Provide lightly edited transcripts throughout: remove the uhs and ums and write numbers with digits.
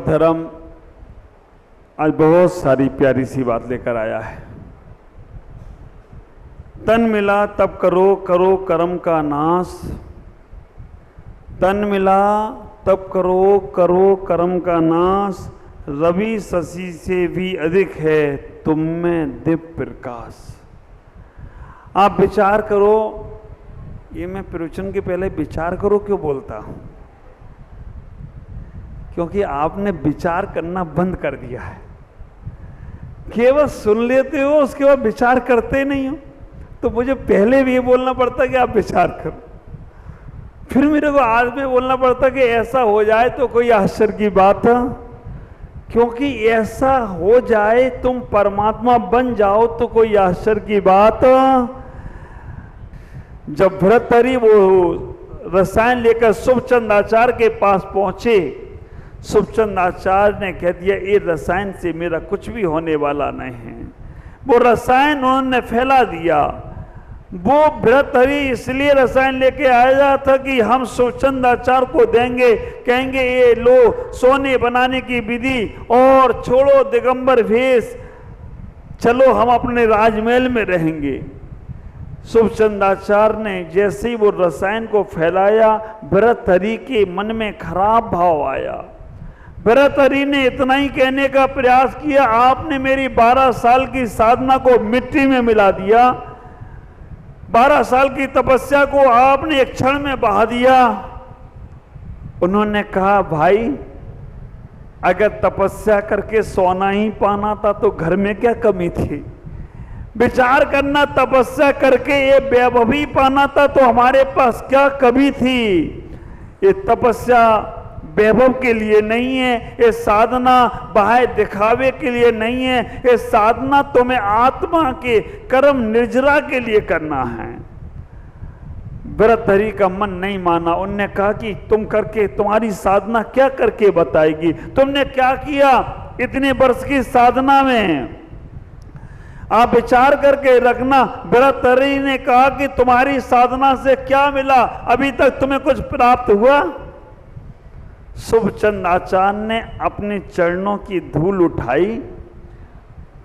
धर्म आज बहुत सारी प्यारी सी बात लेकर आया है। तन मिला तब करो करो कर्म का नाश, तन मिला तब करो करो कर्म का नाश, रवि शशि से भी अधिक है तुम में दिव्य प्रकाश। आप विचार करो, ये मैं प्रवचन के पहले विचार करो क्यों बोलता हूं? क्योंकि आपने विचार करना बंद कर दिया है। केवल सुन लेते हो, उसके बाद विचार करते नहीं हो। तो मुझे पहले भी ये बोलना पड़ता कि आप विचार करो, फिर मेरे को आज में बोलना पड़ता कि ऐसा हो जाए तो कोई आश्चर्य की बात है। क्योंकि ऐसा हो जाए, तुम परमात्मा बन जाओ तो कोई आश्चर्य की बात। जब भर्तृहरि वो रसायन लेकर शुभचंद आचार्य के पास पहुंचे, शुभचंद आचार्य ने कह दिया ये रसायन से मेरा कुछ भी होने वाला नहीं है। वो रसायन उन्होंने फैला दिया। वो भर्तृहरि इसलिए रसायन लेके आया था कि हम शुभचंद आचार्य को देंगे, कहेंगे ये लो सोने बनाने की विधि और छोड़ो दिगंबर भेष, चलो हम अपने राजमहल में रहेंगे। शुभचंद आचार्य ने जैसे ही वो रसायन को फैलाया, भर्तृहरि के मन में खराब भाव आया। भर्तृहरि ने इतना ही कहने का प्रयास किया, आपने मेरी 12 साल की साधना को मिट्टी में मिला दिया, 12 साल की तपस्या को आपने एक क्षण में बहा दिया। उन्होंने कहा भाई, अगर तपस्या करके सोना ही पाना था तो घर में क्या कमी थी? विचार करना, तपस्या करके ये वैभव ही पाना था तो हमारे पास क्या कमी थी? ये तपस्या वैभव के लिए नहीं है, ये साधना बाह्य दिखावे के लिए नहीं है, ये साधना तुम्हें आत्मा के कर्म निर्जरा के लिए करना है। भर्तृहरि का मन नहीं माना। उनने कहा कि तुम करके, तुम्हारी साधना क्या करके बताएगी? तुमने क्या किया इतने वर्ष की साधना में? आप विचार करके रखना। भर्तृहरि ने कहा कि तुम्हारी साधना से क्या मिला? अभी तक तुम्हें कुछ प्राप्त हुआ? शुभचंद आचार्य ने अपने चरणों की धूल उठाई,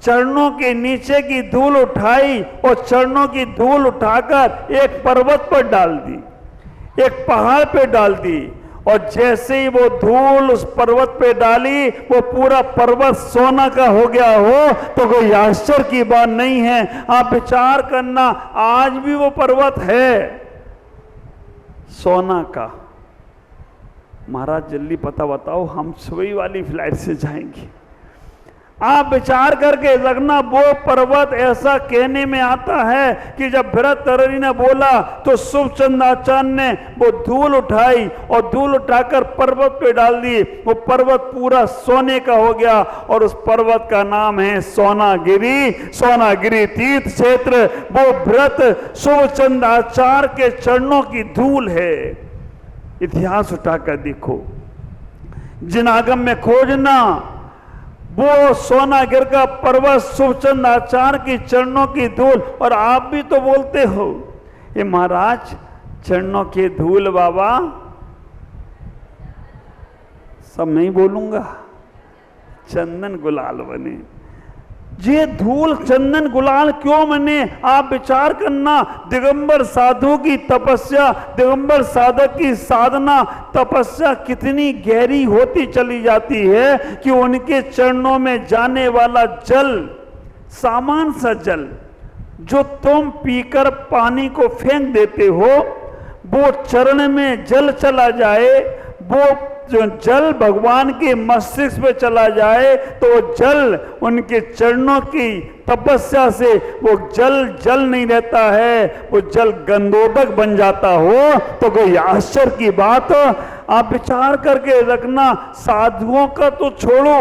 चरणों के नीचे की धूल उठाई और चरणों की धूल उठाकर एक पर्वत पर डाल दी, एक पहाड़ पे डाल दी। और जैसे ही वो धूल उस पर्वत पे डाली, वो पूरा पर्वत सोना का हो गया हो तो कोई आश्चर्य की बात नहीं है। आप विचार करना, आज भी वो पर्वत है सोना का। महाराज जल्दी पता बताओ, हम सुबह वाली फ्लाइट से जाएंगे। आप विचार करके रखना, वो पर्वत ऐसा कहने में आता है कि जब भर्तृहरि ने बोला तो शुभचंद आचार्य ने वो धूल उठाई और धूल उठाकर पर्वत पे डाल दी। वो पर्वत पूरा सोने का हो गया और उस पर्वत का नाम है सोनागिरी। सोनागिरी तीर्थ क्षेत्र वो भरत शुभचंद आचार्य के चरणों की धूल है। इतिहास उठाकर देखो, जिन आगम में खोजना, वो सोनागिर का पर्वत शुभचंद आचार्य की चरणों की धूल। और आप भी तो बोलते हो ये महाराज चरणों की धूल बाबा, सब नहीं बोलूंगा, चंदन गुलाल बने। ये धूल चंदन गुलाल क्यों बने? आप विचार करना, दिगंबर साधु की तपस्या, दिगंबर साधक की साधना, तपस्या कितनी गहरी होती चली जाती है कि उनके चरणों में जाने वाला जल, सामान्य सा जल जो तुम पीकर पानी को फेंक देते हो, वो चरण में जल चला जाए, वो जो जल भगवान के मस्तिष्क में चला जाए तो जल उनके चरणों की तपस्या से वो जल नहीं रहता है, वो जल गंधोदक बन जाता हो तो कोई आश्चर्य की बात। आप विचार करके रखना, साधुओं का तो छोड़ो,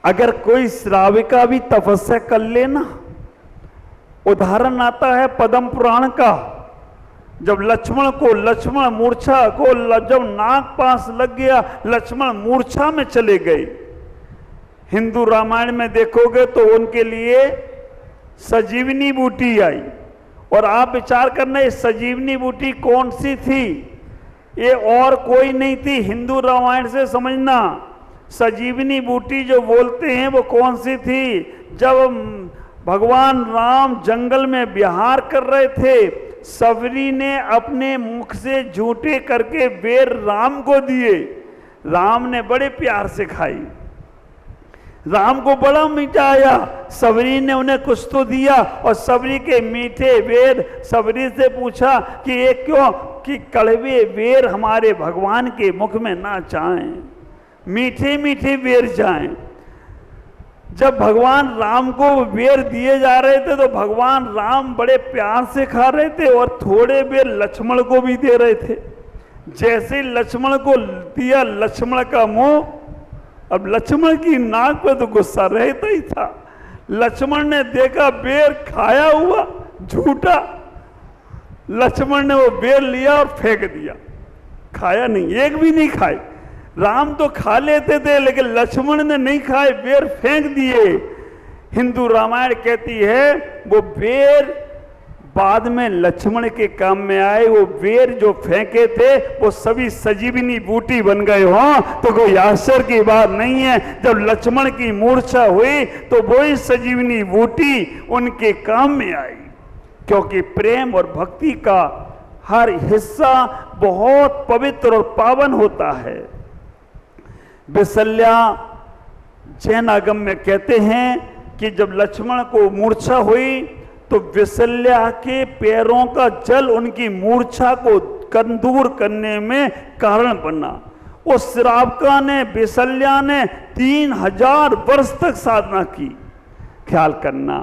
अगर कोई श्राविका भी तपस्या कर लेना। उदाहरण आता है पद्म पुराण का, जब लक्ष्मण मूर्छा को जब नाग पास लग गया, लक्ष्मण मूर्छा में चले गए। हिंदू रामायण में देखोगे तो उनके लिए संजीवनी बूटी आई। और आप विचार करना, ये संजीवनी बूटी कौन सी थी? ये और कोई नहीं थी, हिंदू रामायण से समझना। संजीवनी बूटी जो बोलते हैं वो कौन सी थी? जब भगवान राम जंगल में विहार कर रहे थे, सबरी ने अपने मुख से झूठे करके बेर राम को दिए। राम ने बड़े प्यार से खाई, राम को बड़ा मीठा आया। सबरी ने उन्हें कुछ तो दिया और सबरी के मीठे बेर, सबरी से पूछा कि ये क्यों, कि कड़वे बेर हमारे भगवान के मुख में ना जाएं, मीठे मीठे बेर जाएं। जब भगवान राम को बेर दिए जा रहे थे तो भगवान राम बड़े प्यार से खा रहे थे और थोड़े बेर लक्ष्मण को भी दे रहे थे। जैसे लक्ष्मण को दिया, लक्ष्मण का मुंह, अब लक्ष्मण की नाक पे तो गुस्सा रहता ही था। लक्ष्मण ने देखा बेर खाया हुआ झूठा, लक्ष्मण ने वो बेर लिया और फेंक दिया, खाया नहीं, एक भी नहीं खाए। राम तो खा लेते थे लेकिन लक्ष्मण ने नहीं खाए, बेर फेंक दिए। हिंदू रामायण कहती है वो बेर बाद में लक्ष्मण के काम में आए। वो बेर जो फेंके थे वो सभी संजीवनी बूटी बन गए हों तो कोई आश्चर्य की बात नहीं है। जब लक्ष्मण की मूर्छा हुई तो वही संजीवनी बूटी उनके काम में आई, क्योंकि प्रेम और भक्ति का हर हिस्सा बहुत पवित्र और पावन होता है। विशल्या जैन आगम में कहते हैं कि जब लक्ष्मण को मूर्छा हुई तो विशल्या के पैरों का जल उनकी मूर्छा को दूर करने में कारण बना। उस श्रावका ने, विशल्या ने 3000 वर्ष तक साधना की। ख्याल करना,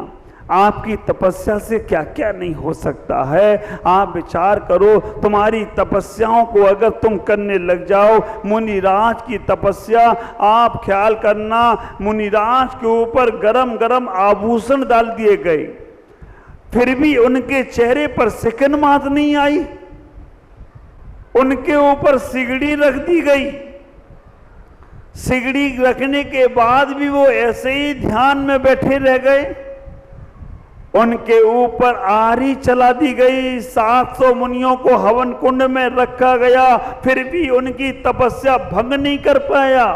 आपकी तपस्या से क्या क्या नहीं हो सकता है। आप विचार करो, तुम्हारी तपस्याओं को अगर तुम करने लग जाओ, मुनिराज की तपस्या, आप ख्याल करना, मुनिराज के ऊपर गरम गरम आभूषण डाल दिए गए, फिर भी उनके चेहरे पर सिकन मात नहीं आई। उनके ऊपर सिगड़ी रख दी गई, सिगड़ी रखने के बाद भी वो ऐसे ही ध्यान में बैठे रह गए। उनके ऊपर आरी चला दी गई, 700 मुनियों को हवन कुंड में रखा गया, फिर भी उनकी तपस्या भंग नहीं कर पाया।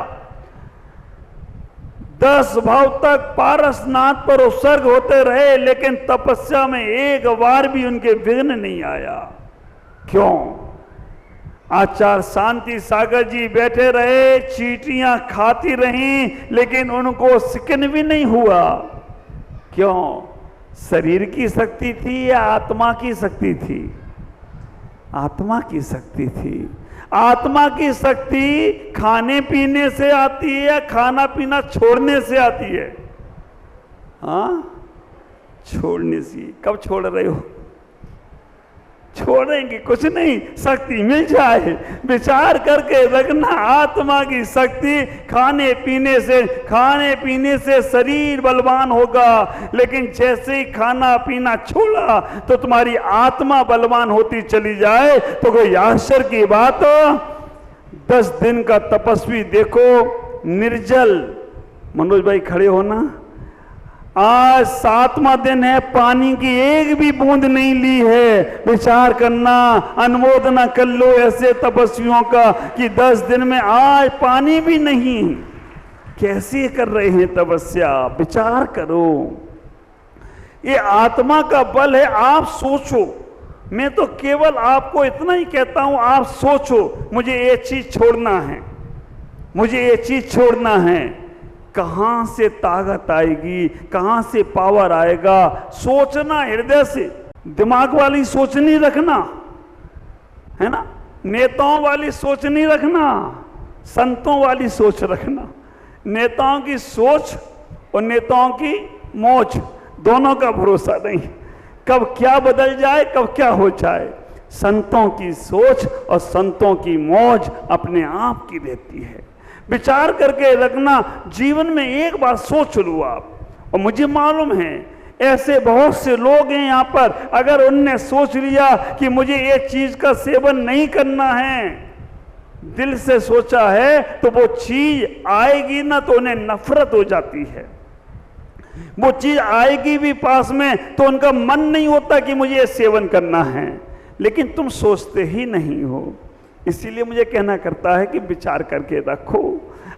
10 भाव तक पारसनाथ पर उत्सर्ग होते रहे लेकिन तपस्या में एक बार भी उनके विघ्न नहीं आया। क्यों? आचार्य शांति सागर जी बैठे रहे, चींटियां खाती रहीं लेकिन उनको सिकन भी नहीं हुआ। क्यों? शरीर की शक्ति थी या आत्मा की शक्ति थी? आत्मा की शक्ति थी। आत्मा की शक्ति खाने पीने से आती है या खाना पीना छोड़ने से आती है? हाँ, छोड़ने से। कब छोड़ रहे हो? छोड़ेंगे कुछ नहीं, शक्ति मिल जाए। विचार करके रखना, आत्मा की शक्ति खाने पीने से शरीर बलवान होगा, लेकिन जैसे ही खाना पीना छोड़ा तो तुम्हारी आत्मा बलवान होती चली जाए तो कोई आश्चर्य की बात। 10 दिन का तपस्वी देखो, निर्जल। मनोज भाई खड़े हो ना। आज 7वां दिन है, पानी की एक भी बूंद नहीं ली है। विचार करना, अनुमोदना कर लो ऐसे तपस्वियों का कि 10 दिन में आज पानी भी नहीं। कैसे कर रहे हैं तपस्या? विचार करो, ये आत्मा का बल है। आप सोचो, मैं तो केवल आपको इतना ही कहता हूं, आप सोचो मुझे ये चीज छोड़ना है, मुझे ये चीज छोड़ना है। कहां से ताकत आएगी, कहां से पावर आएगा? सोचना हृदय से, दिमाग वाली सोच नहीं रखना, है ना, नेताओं वाली सोच नहीं रखना, संतों वाली सोच रखना। नेताओं की सोच और नेताओं की मौज दोनों का भरोसा नहीं, कब क्या बदल जाए, कब क्या हो जाए। संतों की सोच और संतों की मौज अपने आप की रहती है। विचार करके रखना, जीवन में एक बार सोच लो आप। और मुझे मालूम है ऐसे बहुत से लोग हैं यहाँ पर, अगर उनने सोच लिया कि मुझे ये चीज का सेवन नहीं करना है, दिल से सोचा है, तो वो चीज आएगी ना तो उन्हें नफरत हो जाती है। वो चीज आएगी भी पास में तो उनका मन नहीं होता कि मुझे ये सेवन करना है, लेकिन तुम सोचते ही नहीं हो। इसीलिए मुझे कहना करता है कि विचार करके रखो।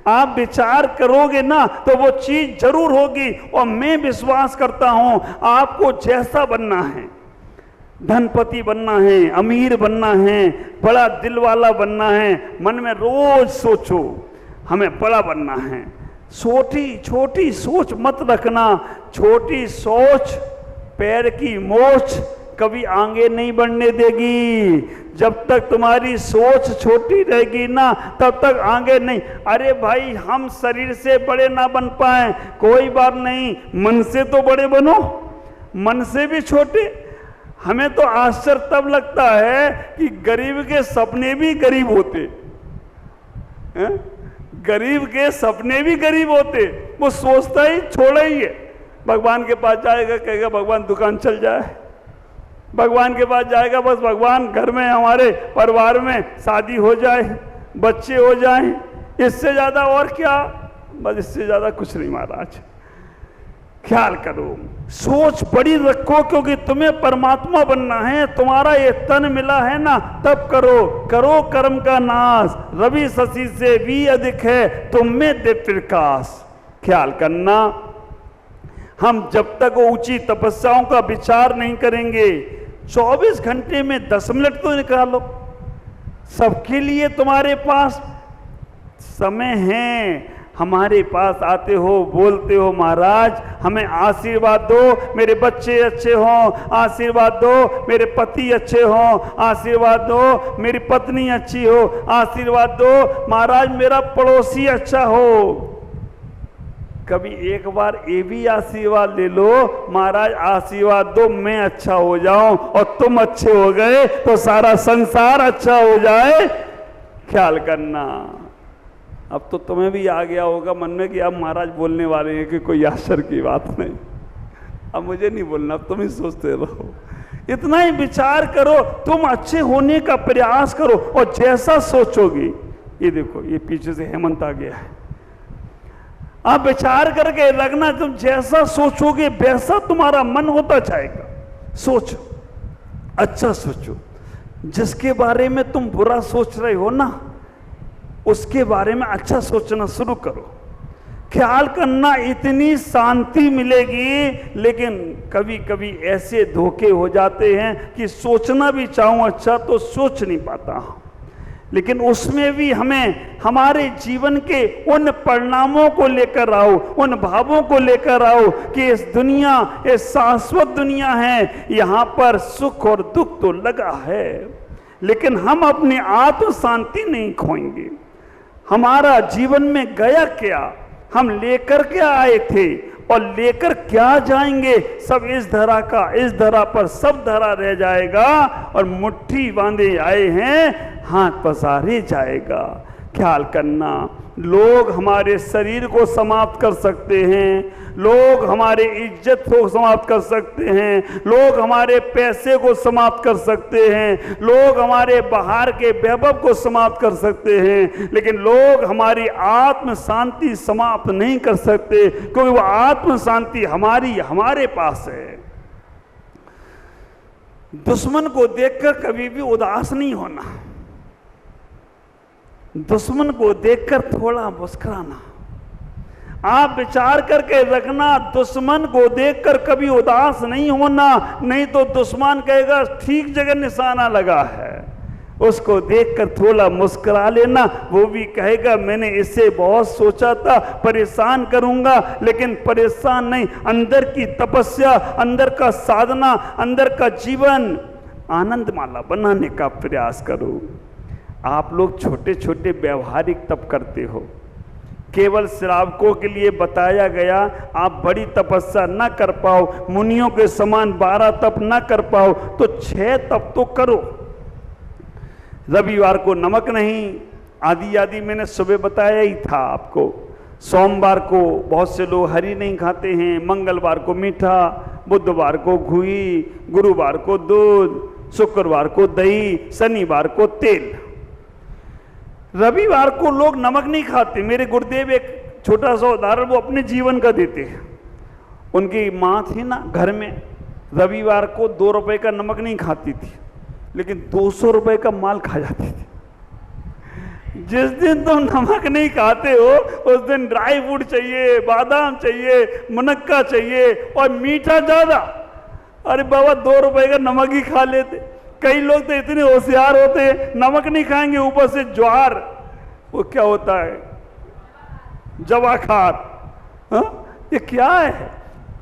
आप विचार करोगे ना तो वो चीज जरूर होगी। और मैं विश्वास करता हूं आपको जैसा बनना है, धनपति बनना है, अमीर बनना है, बड़ा दिल वाला बनना है, मन में रोज सोचो हमें बड़ा बनना है। छोटी छोटी सोच मत रखना। छोटी सोच पैर की मोच कभी आगे नहीं बढ़ने देगी। जब तक तुम्हारी सोच छोटी रहेगी ना तब तक आगे नहीं। अरे भाई, हम शरीर से बड़े ना बन पाए कोई बात नहीं, मन से तो बड़े बनो, मन से भी छोटे। हमें तो आश्चर्य तब लगता है कि गरीब के सपने भी गरीब होते हैं? गरीब के सपने भी गरीब होते। वो सोचता ही छोड़ा ही है। भगवान के पास जाएगा, कहेगा भगवान दुकान चल जाए। भगवान के पास जाएगा, बस भगवान घर में हमारे परिवार में शादी हो जाए, बच्चे हो जाएं, इससे ज्यादा और क्या, बस इससे ज्यादा कुछ नहीं महाराज। ख्याल करो, सोच बड़ी रखो, क्योंकि तुम्हें परमात्मा बनना है। तुम्हारा ये तन मिला है ना, तब करो, करो कर्म का नाश। रवि शशि से भी अधिक है तुम में दे प्रकाश। ख्याल करना, हम जब तक ऊंची तपस्याओं का विचार नहीं करेंगे, 24 घंटे में 10 मिनट तो निकालो। सबके लिए तुम्हारे पास समय है। हमारे पास आते हो, बोलते हो महाराज हमें आशीर्वाद दो, मेरे बच्चे अच्छे हों, आशीर्वाद दो, मेरे पति अच्छे हों, आशीर्वाद दो, मेरी पत्नी अच्छी हो, आशीर्वाद दो, महाराज मेरा पड़ोसी अच्छा हो। कभी एक बार ये भी आशीर्वाद ले लो, महाराज आशीर्वाद दो मैं अच्छा हो जाऊं और तुम अच्छे हो गए तो सारा संसार अच्छा हो जाए। ख्याल करना। अब तो तुम्हें भी आ गया होगा मन में कि अब महाराज बोलने वाले हैं कि कोई आश्चर्य की बात नहीं, अब मुझे नहीं बोलना, तुम ही सोचते रहो। इतना ही विचार करो, तुम अच्छे होने का प्रयास करो और जैसा सोचोगे। ये देखो, ये पीछे से हेमंत आ गया है। आप विचार करके रखना, तुम जैसा सोचोगे वैसा तुम्हारा मन होता जाएगा। सोचो, अच्छा सोचो। जिसके बारे में तुम बुरा सोच रहे हो ना, उसके बारे में अच्छा सोचना शुरू करो। ख्याल करना, इतनी शांति मिलेगी। लेकिन कभी कभी ऐसे धोखे हो जाते हैं कि सोचना भी चाहूं अच्छा तो सोच नहीं पाता। लेकिन उसमें भी हमें हमारे जीवन के उन परिणामों को लेकर आओ, उन भावों को लेकर आओ कि इस दुनिया, इस शाश्वत दुनिया है, यहाँ पर सुख और दुख तो लगा है, लेकिन हम अपनी आत्म शांति नहीं खोएंगे। हमारा जीवन में गया क्या, हम लेकर क्या आए थे और लेकर क्या जाएंगे, सब इस धरा का, इस धरा पर सब धरा रह जाएगा और मुट्ठी बांधे आए हैं हाथ पसारे जाएगा। ख्याल करना, लोग हमारे शरीर को समाप्त कर सकते हैं, लोग हमारे इज्जत को समाप्त कर सकते हैं, लोग हमारे पैसे को समाप्त कर सकते हैं, लोग हमारे बाहर के वैभव को समाप्त कर सकते हैं, लेकिन लोग हमारी आत्म शांति समाप्त नहीं कर सकते, क्योंकि वो आत्म शांति हमारे पास है। दुश्मन को देखकर कभी भी उदास नहीं होना, दुश्मन को देखकर थोड़ा मुस्कुराना। आप विचार करके रखना, दुश्मन को देखकर कभी उदास नहीं होना, नहीं तो दुश्मन कहेगा ठीक जगह निशाना लगा है। उसको देखकर थोड़ा मुस्कुरा लेना, वो भी कहेगा मैंने इससे बहुत सोचा था, परेशान करूंगा, लेकिन परेशान नहीं। अंदर की तपस्या, अंदर का साधना, अंदर का जीवन आनंदमाला बनाने का प्रयास करो। आप लोग छोटे छोटे व्यवहारिक तप करते हो, केवल श्रावकों के लिए बताया गया। आप बड़ी तपस्या न कर पाओ, मुनियों के समान 12 तप न कर पाओ तो 6 तप तो करो। रविवार को नमक नहीं, आदि मैंने सुबह बताया ही था आपको। सोमवार को बहुत से लोग हरी नहीं खाते हैं, मंगलवार को मीठा, बुधवार को घी, गुरुवार को दूध, शुक्रवार को दही, शनिवार को तेल। रविवार को लोग नमक नहीं खाते। मेरे गुरुदेव एक छोटा सा उदाहरण वो अपने जीवन का देते हैं। उनकी माँ थी ना घर में, रविवार को 2 रुपए का नमक नहीं खाती थी, लेकिन 200 रुपए का माल खा जाती थी। जिस दिन तुम नमक नहीं खाते हो उस दिन ड्राई फ्रूट चाहिए, बादाम चाहिए, मुनक्का चाहिए और मीठा ज्यादा। अरे बाबा 2 रुपए का नमक ही खा लेते। कई लोग तो इतने होशियार होते हैं, नमक नहीं खाएंगे, ऊपर से ज्वार, वो क्या होता है, जवाखार, ये क्या है?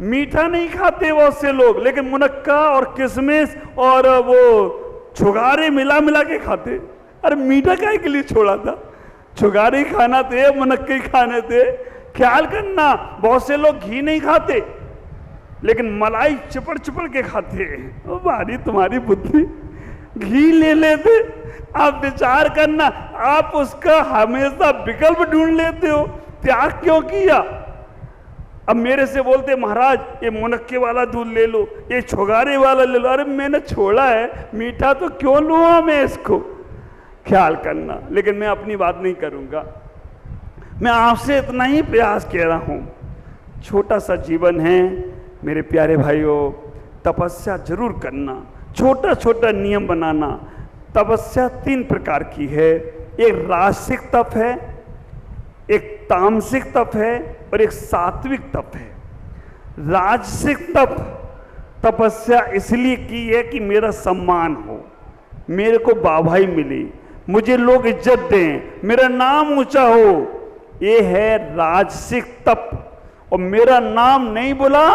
मीठा नहीं खाते बहुत से लोग, लेकिन मुनक्का और किशमिश और वो छुगारे मिला मिला के खाते। अरे मीठा काहे के लिए छोड़ा था? छुगारे ही खाना थे, मुनक्के ही खाने थे। ख्याल करना, बहुत से लोग घी नहीं खाते लेकिन मलाई चिपड़ चिपड़ के खाते। ओ भारी तुम्हारी बुद्धि, घी ले लेते। आप विचार करना, आप उसका हमेशा विकल्प ढूंढ लेते हो, त्याग क्यों किया? अब मेरे से बोलते महाराज ये मुनक्के वाला दूध ले लो, ये छुगारे वाला ले लो। अरे मैंने छोड़ा है, मीठा तो क्यों लूँगा मैं इसको? ख्याल करना। लेकिन मैं अपनी बात नहीं करूँगा, मैं आपसे इतना ही प्रयास कह रहा हूँ। छोटा सा जीवन है मेरे प्यारे भाइयों, तपस्या जरूर करना, छोटा छोटा नियम बनाना। तपस्या 3 प्रकार की है, एक राजसिक तप है, एक तामसिक तप है और एक सात्विक तप है। राजसिक तप तपस्या इसलिए की है कि मेरा सम्मान हो, मेरे को वाहवाही मिले, मुझे लोग इज्जत दें, मेरा नाम ऊंचा हो, ये है राजसिक तप। और मेरा नाम नहीं बोला,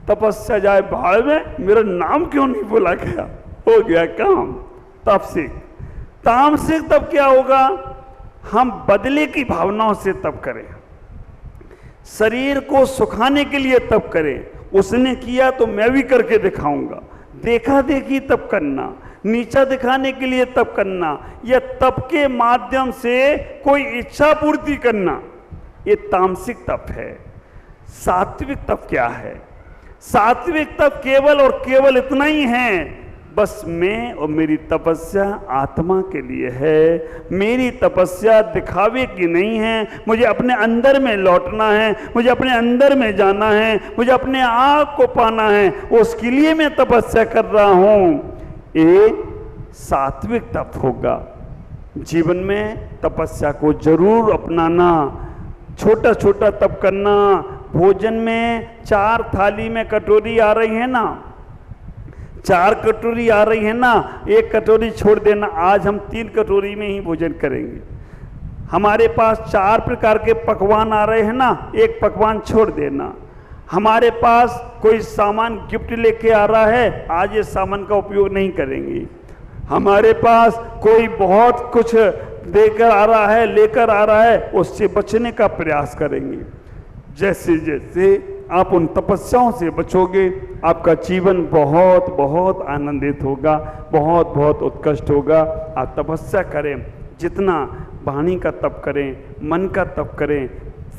तपस्या जाए भाड़ में, मेरा नाम क्यों नहीं बोला गया, हो गया काम। तामसिक। तामसिक तप क्या होगा? हम बदले की भावनाओं से तप करें, शरीर को सुखाने के लिए तप करें। उसने किया तो मैं भी करके दिखाऊंगा, देखा देखी तप करना, नीचा दिखाने के लिए तप करना, या तप के माध्यम से कोई इच्छा पूर्ति करना, ये तामसिक तप है। सात्विक तप क्या है? सात्विक तप केवल और केवल इतना ही है, बस मैं और मेरी तपस्या आत्मा के लिए है। मेरी तपस्या दिखावे की नहीं है, मुझे अपने अंदर में लौटना है, मुझे अपने अंदर में जाना है, मुझे अपने आप को पाना है, उसके लिए मैं तपस्या कर रहा हूँ। ये सात्विक तप होगा। जीवन में तपस्या को जरूर अपनाना, छोटा छोटा तप करना। भोजन में 4 थाली में कटोरी आ रही है ना, 4 कटोरी आ रही है ना, 1 कटोरी छोड़ देना। आज हम 3 कटोरी में ही भोजन करेंगे। हमारे पास 4 प्रकार के पकवान आ रहे हैं ना, 1 पकवान छोड़ देना। हमारे पास कोई सामान गिफ्ट लेके आ रहा है, आज ये सामान का उपयोग नहीं करेंगे। हमारे पास कोई बहुत कुछ देकर आ रहा है, लेकर आ रहा है, उससे बचने का प्रयास करेंगे। जैसे जैसे आप उन तपस्याओं से बचोगे, आपका जीवन बहुत बहुत आनंदित होगा, बहुत बहुत उत्कृष्ट होगा। आप तपस्या करें, जितना वाणी का तप करें, मन का तप करें,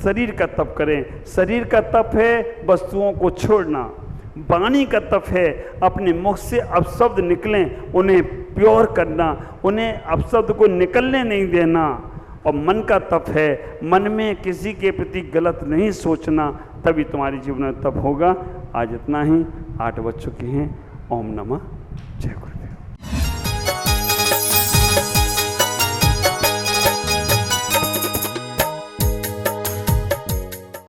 शरीर का तप करें। शरीर का तप है वस्तुओं को छोड़ना, वाणी का तप है अपने मुख से अपशब्द निकलें उन्हें प्योर करना, उन्हें अपशब्द को निकलने नहीं देना। और मन का तप है मन में किसी के प्रति गलत नहीं सोचना, तभी तुम्हारे जीवन में तप होगा। आज इतना ही, 8 बज चुके हैं। ओम नमः जय गुरु।